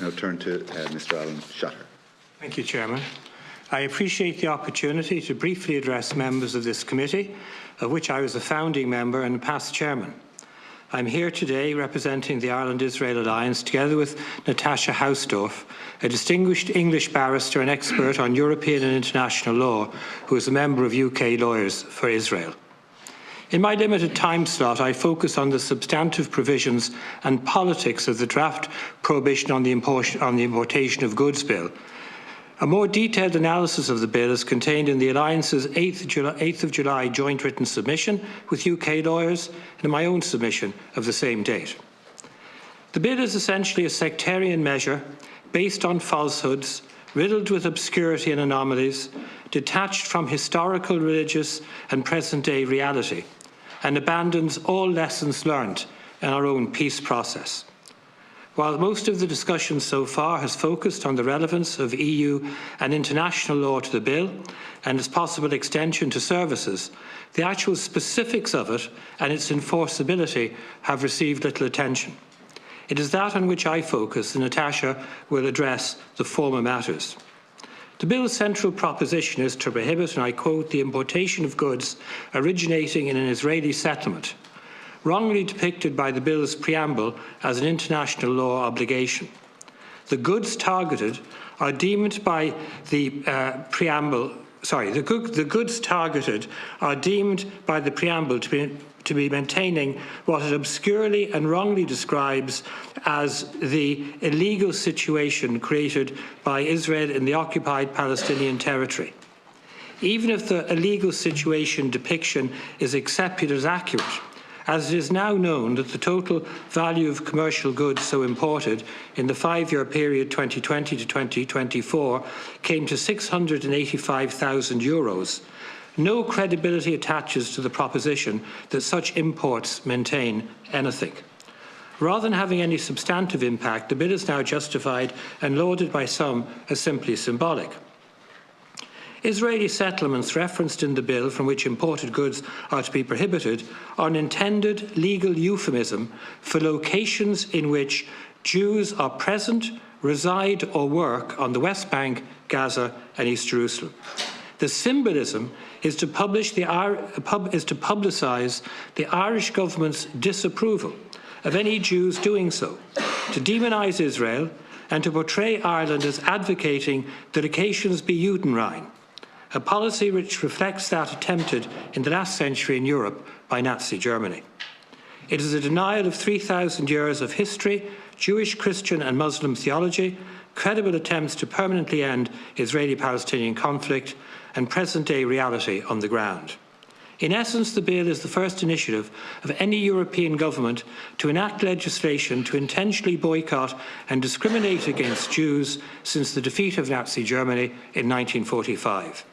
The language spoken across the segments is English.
Now turn to Mr. Alan Shatter. Thank you, Chairman. I appreciate the opportunity to briefly address members of this committee, of which I was a founding member and past chairman. I'm here today representing the Ireland-Israel Alliance together with Natasha Hausdorff, a distinguished English barrister and expert on European and international law, who is a member of UK Lawyers for Israel. In my limited time slot, I focus on the substantive provisions and politics of the draft Prohibition on the Importation of Goods Bill. A more detailed analysis of the bill is contained in the Alliance's 8th of July joint written submission with UK lawyers and in my own submission of the same date. The bill is essentially a sectarian measure based on falsehoods, riddled with obscurity and anomalies, detached from historical, religious and present-day reality, and abandons all lessons learned in our own peace process. While most of the discussion so far has focused on the relevance of EU and international law to the bill and its possible extension to services, the actual specifics of it and its enforceability have received little attention. It is that on which I focus, and Natasha will address the former matters. The bill's central proposition is to prohibit, and I quote, the importation of goods originating in an Israeli settlement, wrongly depicted by the bill's preamble as an international law obligation. The goods targeted are deemed by the the goods targeted are deemed by the preamble to be maintaining what it obscurely and wrongly describes as the illegal situation created by Israel in the occupied Palestinian territory. Even if the illegal situation depiction is accepted as accurate, as it is now known that the total value of commercial goods so imported in the 5-year period 2020 to 2024 came to €685,000, no credibility attaches to the proposition that such imports maintain anything. Rather than having any substantive impact, the bill is now justified and lauded by some as simply symbolic. Israeli settlements referenced in the bill from which imported goods are to be prohibited are an intended legal euphemism for locations in which Jews are present, reside or work on the West Bank, Gaza and East Jerusalem. The symbolism is to publicise the Irish government's disapproval of any Jews doing so, to demonise Israel and to portray Ireland as advocating that occasions be Judenrein, a policy which reflects that attempted in the last century in Europe by Nazi Germany. It is a denial of 3,000 years of history, Jewish, Christian and Muslim theology, credible attempts to permanently end Israeli-Palestinian conflict and present-day reality on the ground. In essence, the bill is the first initiative of any European government to enact legislation to intentionally boycott and discriminate against Jews since the defeat of Nazi Germany in 1945.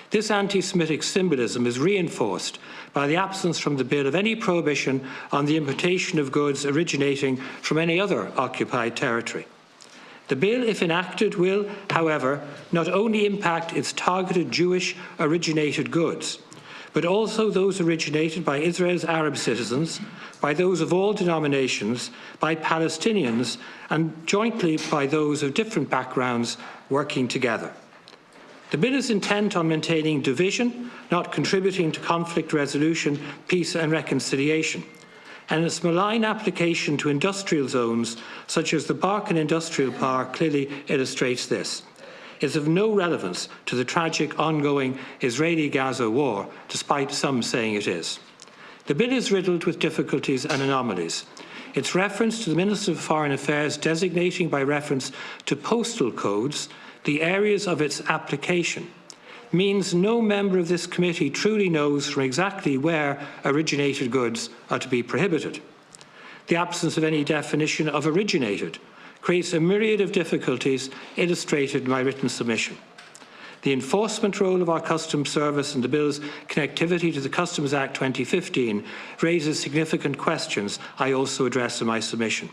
This anti-Semitic symbolism is reinforced by the absence from the bill of any prohibition on the importation of goods originating from any other occupied territory. The bill, if enacted, will, however, not only impact its targeted Jewish-originated goods, but also those originated by Israel's Arab citizens, by those of all denominations, by Palestinians, and jointly by those of different backgrounds working together. The bill is intent on maintaining division, not contributing to conflict resolution, peace and reconciliation. And its malign application to industrial zones, such as the Barkin Industrial Park, clearly illustrates this. It is of no relevance to the tragic ongoing Israeli-Gaza war, despite some saying it is. The bill is riddled with difficulties and anomalies. Its reference to the Minister of Foreign Affairs designating by reference to postal codes the areas of its application means no member of this committee truly knows from exactly where originated goods are to be prohibited. The absence of any definition of originated creates a myriad of difficulties illustrated in my written submission. The enforcement role of our Customs Service and the bill's connectivity to the Customs Act 2015 raises significant questions I also address in my submission.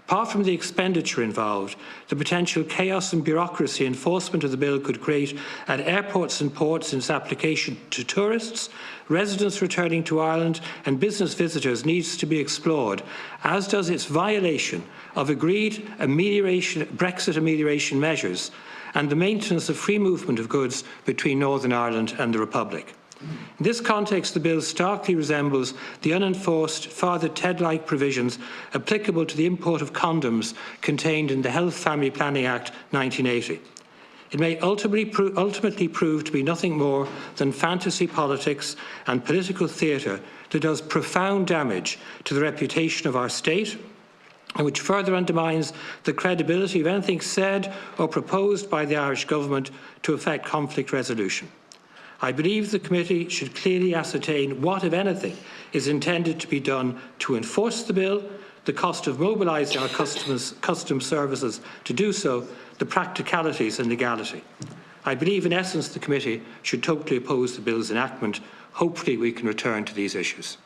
Apart from the expenditure involved, the potential chaos and bureaucracy enforcement of the bill could create at airports and ports in its application to tourists, residents returning to Ireland and business visitors needs to be explored, as does its violation of agreed Brexit amelioration measures and the maintenance of free movement of goods between Northern Ireland and the Republic. In this context, the bill starkly resembles the unenforced, father Ted-like provisions applicable to the import of condoms contained in the Health Family Planning Act 1980. It may ultimately prove to be nothing more than fantasy politics and political theatre that does profound damage to the reputation of our state and which further undermines the credibility of anything said or proposed by the Irish Government to effect conflict resolution. I believe the committee should clearly ascertain what, if anything, is intended to be done to enforce the bill, the cost of mobilising our customs services to do so, the practicalities and legality. I believe, in essence, the committee should totally oppose the bill's enactment. Hopefully we can return to these issues.